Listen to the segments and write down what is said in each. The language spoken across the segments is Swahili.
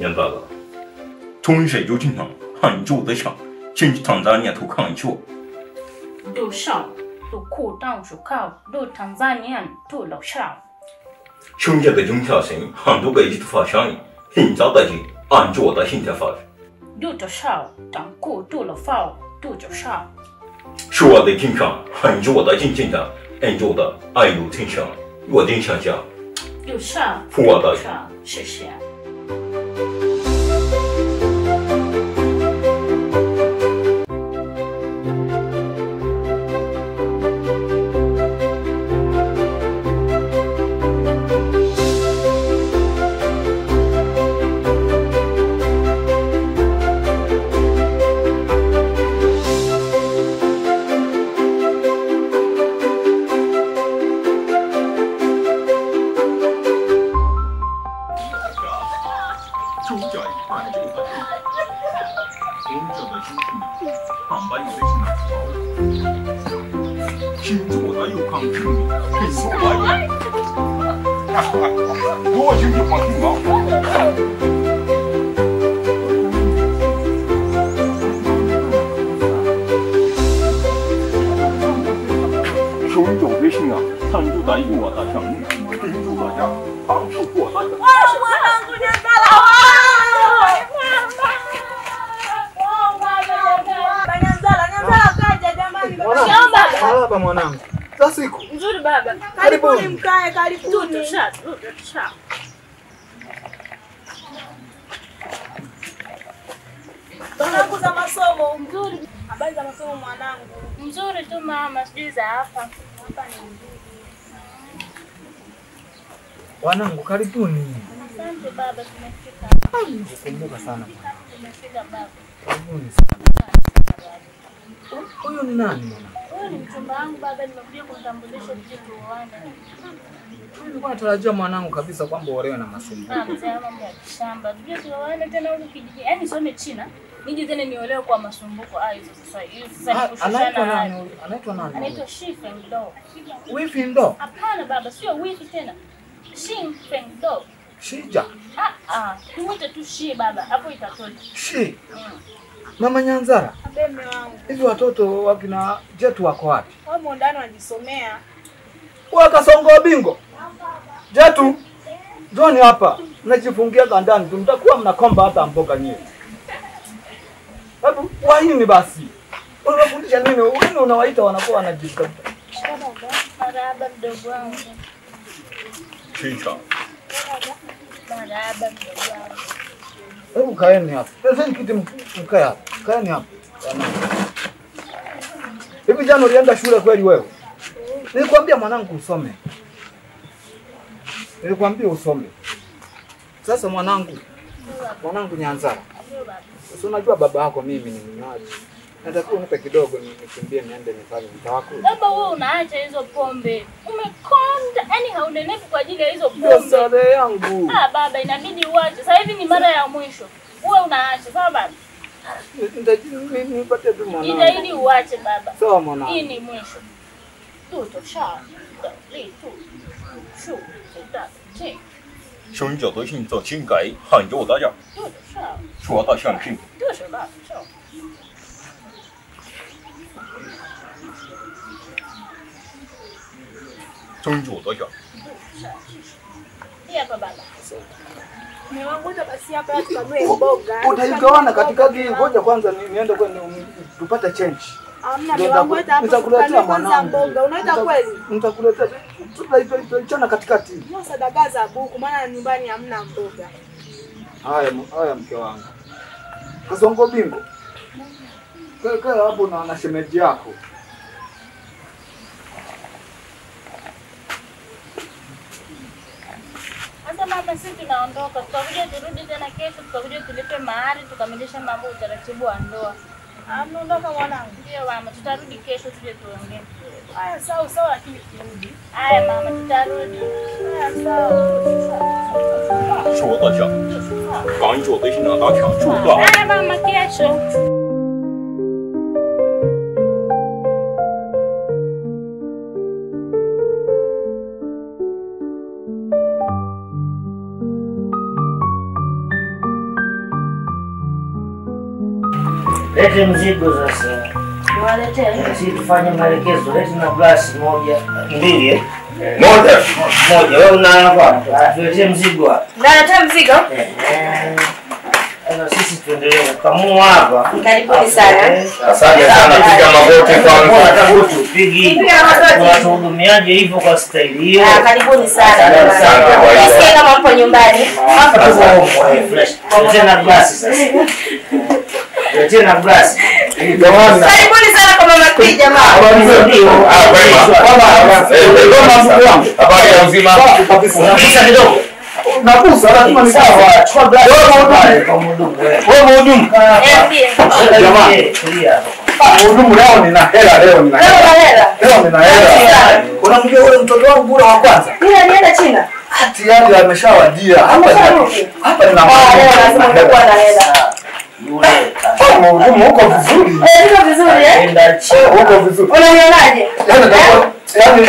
年大了，从水就经常杭州的上，甚至Tanzania to Kancho。Do上do酷当属靠 do Tanzania to 老上。兄弟的中小生很多个一直发生，很早的就按照的现在发生。Do 的上当酷 do 了发 do 的上。说的经常很多的真正的按照的爱有真相，我真想想。Do 上我的上，谢谢。Baba mwanangu. Za siku. Nzuri baba. Karibuni mkae, karibuni. Tusha. Mwanangu za masomo. Nzuri. Habari za masomo mwanangu. Nzuri tu mama, sijui za hapa. Hapa ni nzuri. Wanangu karibuni. Asante baba, tumefika. Nakumbuka sana. Tumefika baba. Karibuni sana. Huyu ni nani mwana? Huyu ni mchumba wangu baba, nimekuja kumtambulisha vitu uone. Nilikuwa natarajia mwanangu kabisa kwamba uolewe na masumbuko. Mzee mambo ya shamba. Ndio tuone tena huko kijiji. Yaani some China. Nije tena niolewe kwa masumbuko hizo sasa. Hizo sasa ni kushushana. Anaitwa nani? Anaitwa Shifengdo. Wifi ndo? Hapana baba, sio wifi tena. Shifengdo. Shija. Tumwite tu Shi baba. Hapo itatosha. Shi. Mama Nyanzara. Abeme wangu. Hivi watoto wakina Jetu wako wapi? Wao ndani wanajisomea. Wakasongo bingo. Jetu. Njoni hapa. Mnajifungia ndani. Mtakuwa mnakomba hata mboga nyewe. Hebu wahini basi. Unawafundisha nini? Wewe unawaita wanakuwa wanajisomea. Marahaba mdogo wangu. Chicha. Marahaba mdogo wangu. Hebu kaeni hapa. Sasa kiti mkae hapa. Kaeni hapa. Hivi jana ulienda shule kweli wewe? Nilikwambia mwanangu usome. Nilikwambia usome. Sasa mwanangu Nyanzara. Sasa unajua baba yako mimi ni mnywaji. Nataka unipe kidogo nikimbie niende nikale nitawakula. Baba wewe unaacha hizo pombe. Umekonda. Yaani haunenepi kwa ajili ya hizo pombe. Ndio sare yangu. Baba inabidi uache. Sasa hivi ni mara ya mwisho. Wewe unaacha, sawa baba? Nipate tu mwanangu. Jitahidi uache baba. Sawa mwanangu. Hii ni mwisho. Tuto sha. Litu. Shu. Tuta. Chi. 兄弟都行走情感，杭州大家 Tuto sha. 说到相声， Tuto baba. Sha. 中州大家。 Hii hapa baba. Mume wangu basi hapa tukanue mboga. Utaigawana katikati, ngoja kwanza niende kwenda tupate change. Hamna mume wangu hapa nitakuletea kwanza mboga. Unaita kweli? Nitakuletea. Tutaichana katikati. Ndio sadaka za buku maana nyumbani hamna mboga. Haya mke wangu. Kasongo bingo. Kaa hapo na shemeji yako. Sasa mama sisi tunaondoka. Tutakuja turudi tena kesho, tutakuja tulipe mahari, tukamilisha mambo utaratibu wa ndoa. Anaondoka mwanangu. Ndio mama, tutarudi kesho tuje tuongee. Haya sawa lakini kirudi. Haya mama, tutarudi. Haya sawa. 说到相声，杭州的是那大强主的。 Haya mama, kesho. Lete mzigo sasa. Niwaletea. Sisi tufanye maelekezo. Lete na glasi moja, mbili Moja. Wewe una hapa. Tuletee mzigo hapa. Naletea mzigo? Na sisi tuendelee kukamua hapa. Karibuni sana. Asante sana, piga magoti kwanza. Nataka tupigi. Unatuhudumiaje hivyo kwa staili hiyo? Karibuni sana. Nasikia kama mpo nyumbani. Hapa tuko fresh. Lete na glasi sasa. Lete na glasi. Karibuni sana kwa mama P jamaa. Habari ya uzima. Unakusa kidogo. Nakusa lazima ni sawa. Chukua glasi kwa mhudumu. Wewe mhudumu. Jamaa. Mhudumu leo nina hela Leo nina hela. Unamjua yule mtoto wangu bora wa kwanza? Nienda China. Tayari ameshawadia. Hapa nina leo lazima utakuwa na hela. Yule. mhudumu uko vizuri. Niko vizuri Uko vizuri. Unanionaje? Yaani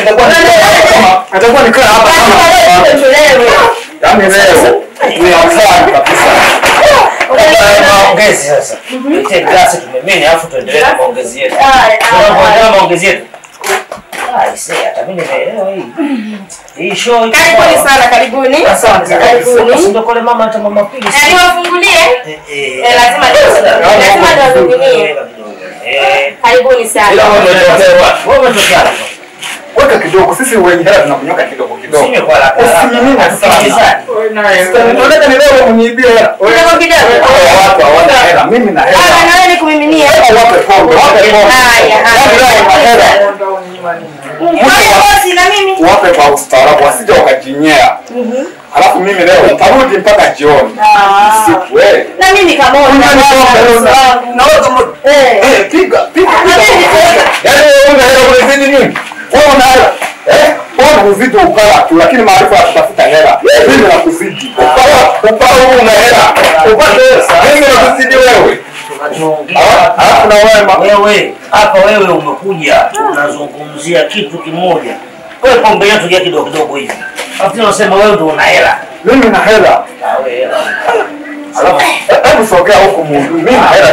atakuwa nikaa hapa kama yaani leo ni afadhali kabisa. Maongezi sasa. Lete glasi tumemeni alafu tuendelee na maongezi yetu. Tunapoendelea maongezi yetu. Hata mimi nimeelewa hii. Hii show. Karibuni sana, karibuni. Asante. Karibuni. Ndio kule mama hata mama Pili. Niwafungulie? Lazima niwafungulie. Karibuni sana. Wewe umetokea. Weka kidogo, sisi wenye hela tunakunyoka kidogo kidogo. Sime kwa haraka. Usimimine Tusikilizane. Unataka ni leo uniibie hela. Kidogo. Watu hawana hela, mimi na hela. Na wewe nikumiminie. Wape pombe. Bosi na mimi. Wape kwa ustaarabu, wasije wakajinyea. Alafu mimi leo nitarudi mpaka jioni. Siku wewe. Na mimi kama Na wewe kama piga. Yaani wewe una hela unazidi nini? Wewe una hela. Wewe unazidi ukala tu, lakini maarifa ya kutafuta hela. Mimi nakuzidi. Ukala una hela. Upate hela. Mimi nakuzidi wewe. Alafu na Wewe hapa wewe umekuja unazungumzia kitu kimoja. Kwa pombe yetu ya kidogo kidogo hivi. Alafu unasema wewe ndio una hela. mimi na hela. Wewe hela. Alafu hebu sogea huko mundu. Mimi na hela.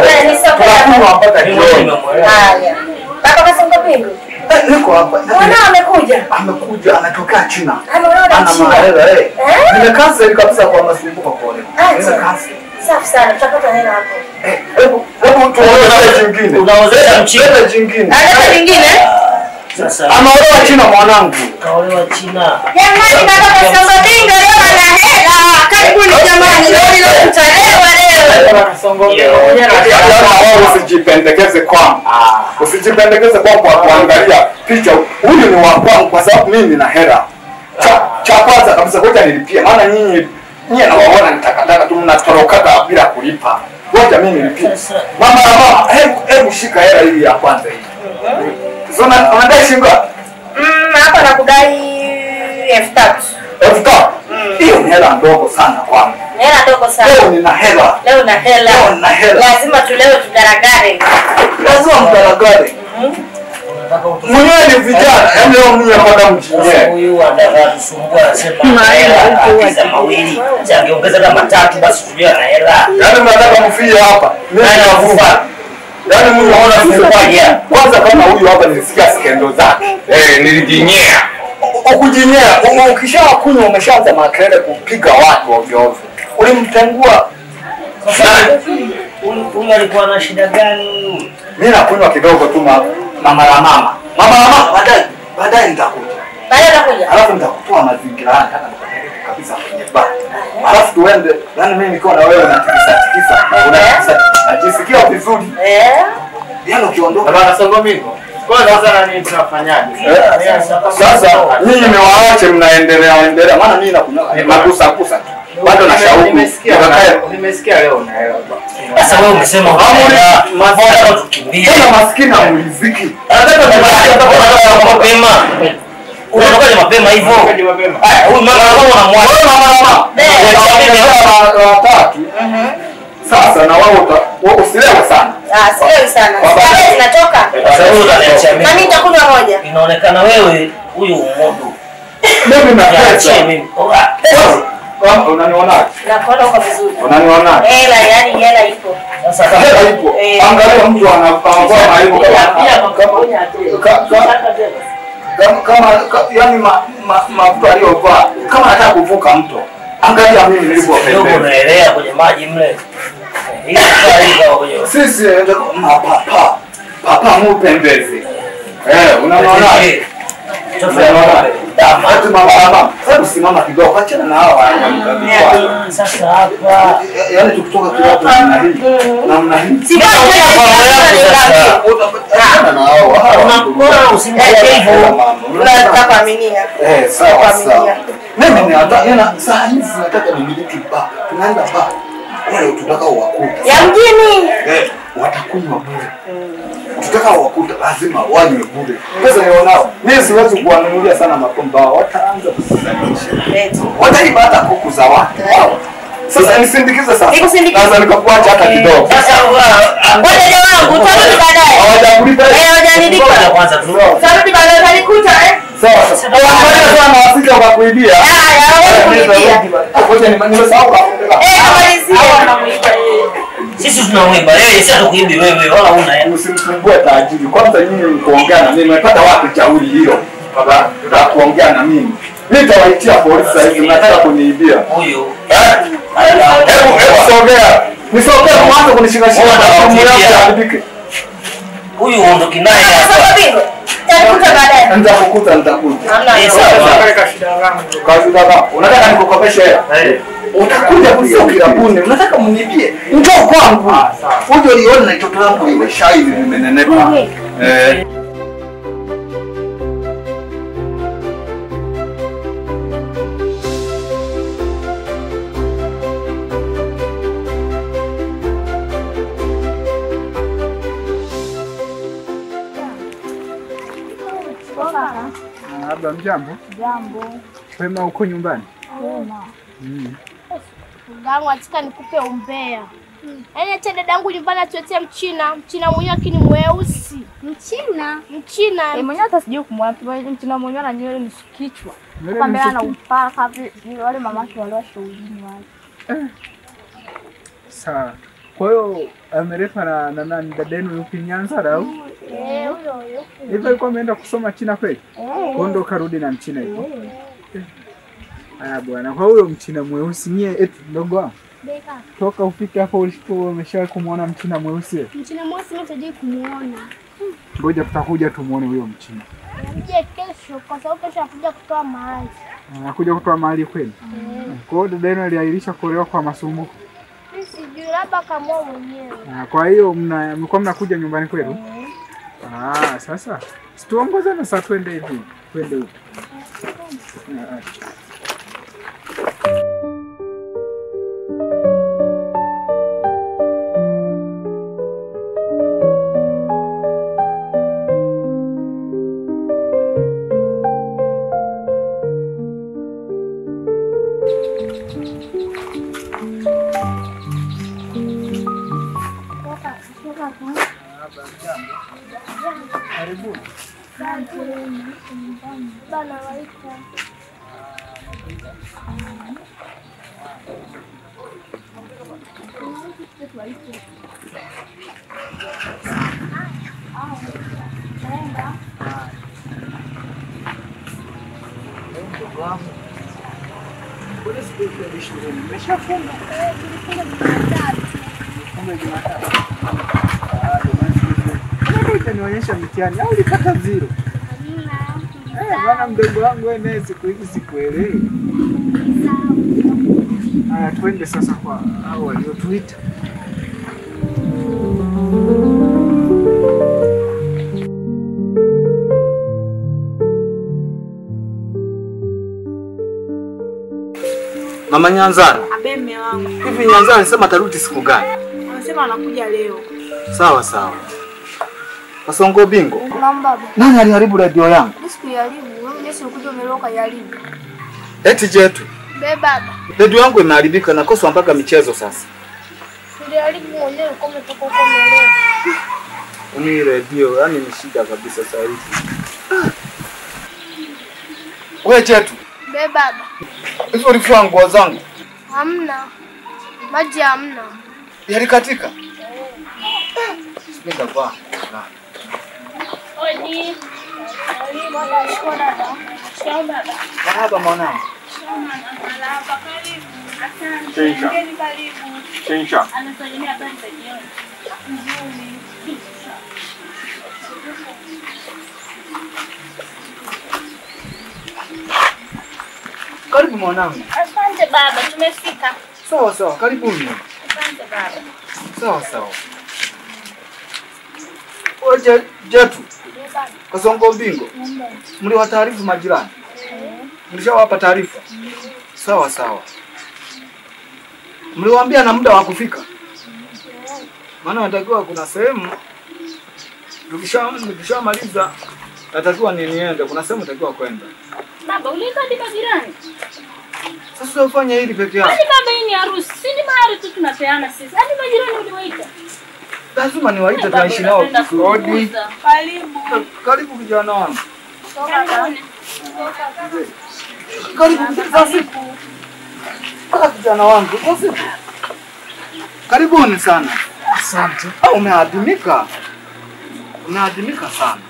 Tunakunywa mpaka jioni. Haya. Baba kasonga pingu. Niko hapa. Mwana amekuja. Amekuja anatoka China. Ana mahela nimekansel kabisa kwa masumbuko pole. Nimekansel. Safi sana, tutapata hela hapo. Hebu tuone jingine. Unaozesha mchina jingine. Hata jingine? sasa. Anaolewa China mwanangu. Kaolewa China. Jamani baba kasonga pingu leo ana hela. Karibuni jamani, leo tutalewa leo. Usijipendekeze kwangu. Usijipendekeze kwangu kwa kuangalia picha. Huyu ni wa kwangu kwa sababu mimi nina hela. Cha kwanza kabisa ngoja nilipie. Maana nyinyi nawaona nitakataka tu mnatoroka bila kulipa. Ngoja mimi nilipie. Mama, hebu shika hela hii ya kwanza hii. Sasa unadai shilingi ngapi? Hapa nakudai 3000. 3000. Hiyo ni hela ndogo sana kwangu. Hela ndogo sana. Leo nina hela. Leo na hela. Lazima tuleo tugaragare. Lazima mgaragare. Mwenyewe ni vijana, yaani leo mimi hapa mjinye. Huyu anataka kusumbua anasema hela za mawili. Angeongeza kama 3 basi tulia na hela. Yaani mnataka mfie hapa. Mimi nakufa. Yaani mimi naona sifaje. Kwanza kama huyu hapa nilisikia skendo zake. Nilijinyea. Ukujinyea, ukishakunywa umeshaanza makelele kupiga watu ovyo ovyo. Ulimtengua. Huyu alikuwa na shida gani huyu? Mimi nakunywa kidogo tu mama la mama. Mama la mama baadaye nitakuja. Baadaye nitakuja. Alafu nitakutoa mazingira haya nataka nikupeleke kabisa kwenye bar. Alafu tuende, yaani mimi niko na wewe na tikisa. Unatikisa. Najisikia vizuri. Yaani ukiondoka bana songo mingo. Kwa sasa nani tunafanyaje? Sasa nyinyi nimewaache mnaendelea maana mimi nakusa kusa. Bado na shauku. Nimesikia leo na hela. Sasa wewe umesema mbona tukimbie? Kama maskini na mliziki. Anataka nimalizie mapema. Unatokaje mapema hivyo? Huyu mama anamwacha mama. Watatu. Sasa na wao usilewe sana. Silewi sana. Sasa zinatoka. Sasa wewe unaniacha mimi. Na mimi nitakunywa moja. Inaonekana wewe huyu umodo. Mimi na pesa. Mimi. Unaniona? Nakuona uko vizuri. Unaniona? Hela, yani hela ipo. Sasa hela ipo. Angalia mtu anapoa maipo kama yani mafuta aliyovaa kama anataka kuvuka mto. Angalia mimi nilivyo pembeni. Ndio unaelea kwenye maji mle. Hii kali kwa sisi papa mpendezi. Unaona? Hata mama, hebu simama kidogo, achana na hawa sasa hapa. Yaani tukitoka kidogo namna hii. Achana na hawa. Unaona usingalie hivyo. Unataka kuaminia. Sawa sawa. Mimi ni hata yana saa hizi nataka nimiliki ba. Tunaenda ba. Wale tutaka wakuta. Ya mjini. Watakunywa bure. Tutaka wakuta lazima wanywe bure. Pesa nionao. Mimi siwezi kuwanunulia sana mapomba. Wataanza kusababisha. Wataiba hata kuku za watu. Sasa nisindikize sasa. Sasa nikakuacha hata kidogo. Sasa ngoja jamaa utarudi baadaye. Hawajakulipa. Hawajanilipa. Kwanza tu. Utarudi baadaye utanikuta Sawa. Angalia sana wasije wakakuibia. Hawakuibia. Ngoja nimesahau kufunga. Wanamuiba yeye. Sisi tunamwiba yeye, sasa tukuibi wewe wala una. Usimsumbue tajiri. Kwanza nyinyi kuongea na mimi nimepata wapi shauri hilo? Baba, tutakuongea na mimi. Nitawaitia polisi sasa hivi nataka kuniibia. Huyo. Hebu sogea. Nisogea mwanzo kunishika shika simu yako haribike. Huyu ondoki naye Sasa hapa. bingo. Nitakuta baadaye. Nitakukuta. Hamna. Kazi dada. Unataka nikukopeshe hela? Utakuja kuzia kirabuni. Unataka mnibie. Njoo kwangu. Uje ulione na mtoto wangu imeshai nimenenepa. Labda mjambo. Jambo. Wema uko nyumbani? Gangu atika nikupe umbea. Yaani acha dadangu nyumbani atuletea mchina mwenyewe lakini mweusi. Mchina. Mwenyewe hata sijui kumwapi, mchina mwenyewe na nywele nusu kichwa. Kwamba ana upaka vile wale mamake wale washauri wale. Sawa. Kwa hiyo ameletwa na nani dadenu yupi Nyanza au? Huyo. Hivyo alikuwa ameenda kusoma China kweli? Kondo karudi na Mchina hivyo. Haya bwana, kwa huyo Mchina mweusi nyie eti ndogo wangu. Toka ufike hapo ulipo umeshawahi kumuona Mchina mweusi? Mchina mweusi mimi sijui kumuona. Ngoja tutakuja tumuone huyo Mchina. Mje kesho kwa sababu kesho anakuja kutoa mahali. Anakuja kutoa mahali kweli? Kwa hiyo dadenu aliahirisha kuolewa kwa masumbuko. Sijui labda kama mwenyewe. Kwa hiyo mlikuwa mnakuja nyumbani kweli? Sasa situongozane sasa twende hivi. Twende huko. Karibuni. Bana waita. Nionyesha mtihani au ulikata 0? Bwana mdogo wangu wewe naye siku hizi sikuelewi. Twende sasa kwa hao waliotuita. Mama Nyanzara. Abe mume wangu. Hivi Nyanzara alisema atarudi siku gani? Anasema anakuja leo. Sawa sawa. Kasongo bingo. Mamba. Nani aliharibu radio yangu? Sikuyaribu. Wewe Yesu ukuja umeloka yaribu. Eti jetu. Baba. Radio yangu imeharibika na kosa mpaka michezo sasa. Sijaribu mwenyewe kama toka huko mbele. Ni radio yani ni shida kabisa sasa hivi. Wewe jetu. Baba. Hizo ulifua nguo zangu. Hamna. Maji hamna. Yalikatika. Sipenda kwa. Odi. Karibu dada, shikamoo dada. Shikamoo baba. Hapa mwanangu. Marhaba, karibu. Asante. Chencha. Karibu. Chencha. Anasalimia habari za jioni. Nzuri. Karibu mwanangu. Asante baba, tumefika. Sawa sawa, karibuni. Asante baba. Sawa sawa. Oje Jetu. Kasongo Mbingo. Mliwataarifu majirani? Mlishawapa taarifa? Sawa sawa. Mliwaambia na muda wa kufika? Maana natakiwa kuna sehemu tukishamaliza natakiwa niende. Kuna sehemu natakiwa kwenda. Baba, uliita hadi majirani? Sasa ufanye hili peke yako. Hadi baba, hii ni harusi. Si ni mahari tu tunapeana sisi. Hadi majirani uliwaita? Lazima niwaite tunaishi nao. Odi. Karibu. Karibu kijana wangu. Karibuni. Karibu kijana wangu. Karibuni sana. Asante. Umeadimika. Umeadimika sana.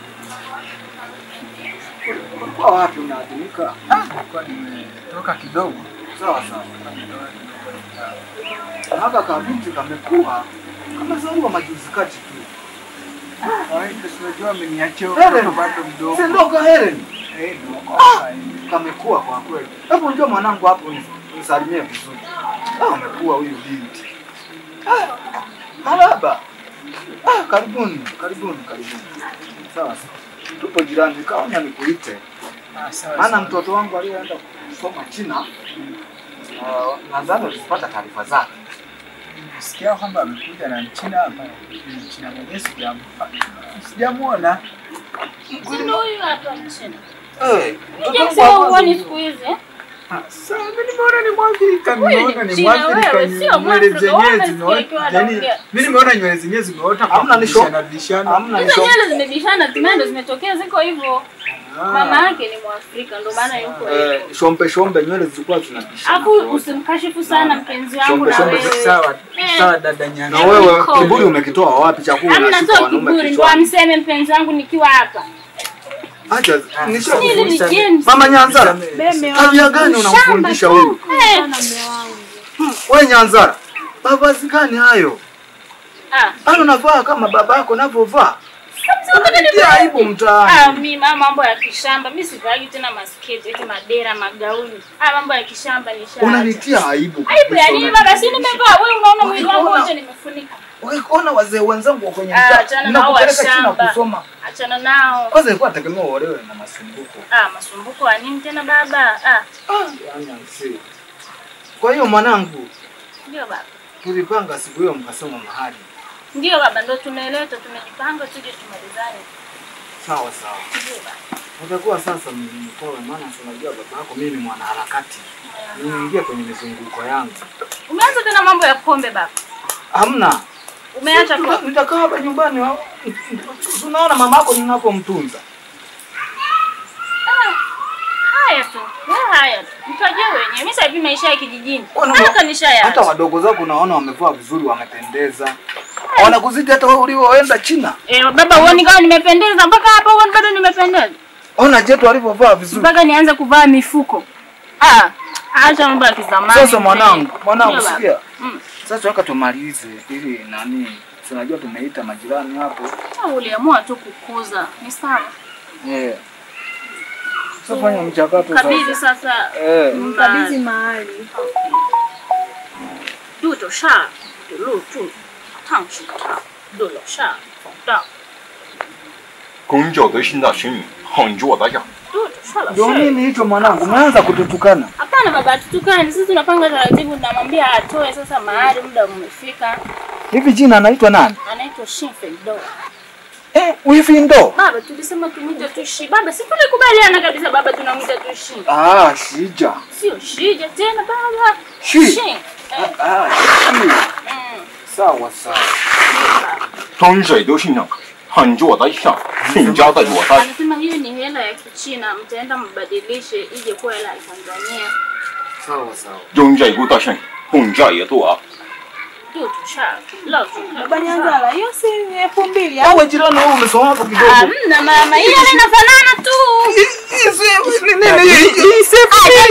Kwa wapi umeadimika? Kwa nimetoka kidogo. Sawa sawa. Hapa kabinti kamekuwa kamezaliwa majuzi kati tu. Kawaida tunajua ameniachia Helen. bado mdogo. Si ndoka Helen. Ndio. Kamekuwa kwa kweli. Hebu njoo mwanangu hapo unisalimie vizuri. Amekuwa huyu binti. Marhaba. Karibuni. Sawa sawa. Tupo jirani, kaona nikuite. Maana mtoto wangu aliyeenda kusoma China, nadhani tulipata taarifa zake. Sikia kwamba amekuja na Mchina hapa. Mchina mwenyewe sijamuona. Ndio huyu hapa Mchina. Mtoto wangu Uone siku hizi eh? Sasa nimeona ni Mwafrika, Wewe ni Mchina, wewe sio nywele Mwafrika, zenyewe wewe zimeota. unasikia Yaani mimi nimeona nywele zenyewe zimeota kwa Hamna nisho. bishana. Hamna Hizo nisho. nywele zimebishana, zimendo zimetokea ziko hivyo. Mama yake ni Mwafrika ndio maana yuko hivyo. Shombe nywele zilikuwa zinabishana. Afu usimkashifu sana mpenzi wangu na Shombe, wewe. Sawa dada Nyanga. Na wewe kiburi umekitoa wapi chakula Hamna unashika toa wanaume kiburi, ndio kichwani? amseme mpenzi wangu nikiwa hapa. Acha nisha. Hili ni jeans. Mama Nyanzara. Tabia gani unamfundisha huyu? Wewe Nyanzara. Mavazi gani hayo? Hayo unavaa kama baba yako anavyovaa. Unatia aibu mtaani. Mimi mambo ya kishamba, mimi sivagi tena masketi, eti madera, magauni. Mambo ya kishamba ni shamba. Unanitia aibu. Aibu ya nini baba? Si nimevaa, wewe unaona mwili wangu wote nimefunika. Ukiona wazee wenzangu kwenye Achana nao wa China shamba. kusoma. Achana nao. Kwanza ilikuwa tegemea uolewe na masumbuko. Masumbuko wa nini tena baba? Yaani si. Kwa hiyo mwanangu, Ndio baba. tulipanga siku hiyo mkasoma mahali. Ndio baba, ndio tumeleta, tumejipanga tuje tumalizane. Sawa sawa. Ndio baba. Utakuwa sasa mkoa, maana unajua baba yako mimi ni mwanaharakati. Niingia kwenye mizunguko yangu. Umeanza tena mambo ya pombe baba? Hamna. Umeacha kwa Nitakaa hapa nyumbani. Unaona mama yako ninapomtunza. haya tu. Haya tu. Mtajua wenyewe. Mimi sasa hivi maisha ya kijijini. Hata wadogo zako naona wamevaa vizuri, wamependeza. Wanakuzidi hata wewe ulioenda China. Baba uone kama nimependeza mpaka hapa uone bado nimependeza. Ona Jetu alivyovaa vizuri. Mpaka nianze kuvaa mifuko. Acha mambo ya kizamani. Sasa mwanangu sikia. Sasa waka tumalize ili nani? Tunajua tumeita majirani hapo. Uliamua tu kukuza. Ni sawa. Sasa fanya mchakato sasa. Kabidhi sasa. Mkabidhi mahali. Duto sha, dulo tu, tang shi ta, dulo sha, fong da. 公教的新大生命，很弱大家。 Duto sha la. Ndio nini hicho mwanangu? Umeanza kututukana. Hapana baba, tutukane. Sisi tunapanga taratibu, tunamwambia atoe sasa mahali muda umefika. Hivi jina anaitwa nani? Anaitwa Shinfendo. Wifindo. Baba tulisema tumuite tu Shi. Baba si tulikubaliana kabisa baba tunamuita tu Shi. Shija. Sio Shija tena baba. Shi. Shi. Shi. Sawa sawa. 风水都是那，很弱大家，人家的弱大。 Anasema hiyo ni hela ya Kichina, mtaenda mbadilishe ije kuwa hela ya Tanzania. Sawa sawa. 用这股大神，公家也多啊。tu leo Baba Nyanzala, hiyo si 2000 au jirani wewe umesoma hapo kidogo. hamna mama, hiyo inafanana tu. Hii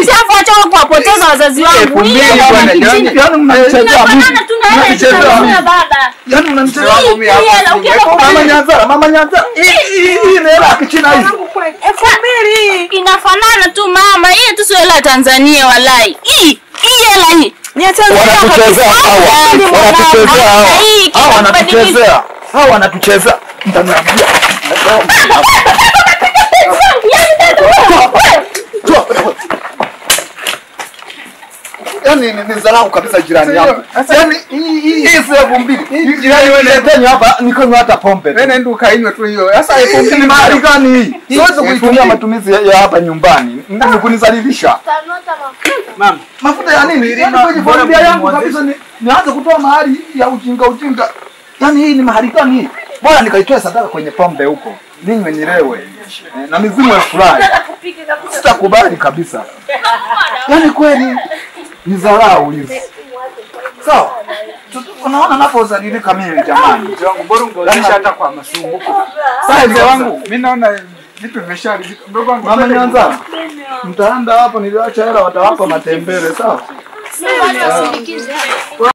Acha hapo, acha kuwapoteza wazazi wangu. yani mnacheza baba. yani mnamcheza Mama Nyanzala. Hii ni hela ya Kichina hii. 2000 Inafanana tu mama, hii tu sio hela Tanzania walai. Hii hela hii. Wanatuchezea hawa wanatuchezea. Mtaniambia. Yani ni dharau kabisa jirani yangu. Yani hii si 2000. Jirani wewe leteni hapa nikonywa hata pombe. Wewe nenda ukainywe tu hiyo. Sasa 2000 Ni mahali gani hii? Siwezi kuitumia matumizi ya hapa nyumbani. Ni kunizalilisha. mama. Mafuta ya nini? Yani kwenye familia yangu kabisa nianze kutoa mahali ya ujinga. Yani hii ni mahali gani hii? Bora nikaitoa sadaka kwenye pombe huko. Ninywe nilewe. Na mizimu ya furahi. Sitakubali kabisa. Yani kweli ni dharau hizi. Sawa. Unaona napozalilika mimi jamani. Wangu bora ungeonyesha hata kwa masumbuko. Sasa mzee wangu, mimi naona vitu vimesharibika. Mdogo wangu Mama Nyanzala. Mtaanda hapo niliacha hela watawapa matembele, sawa? Sasa wasindikize.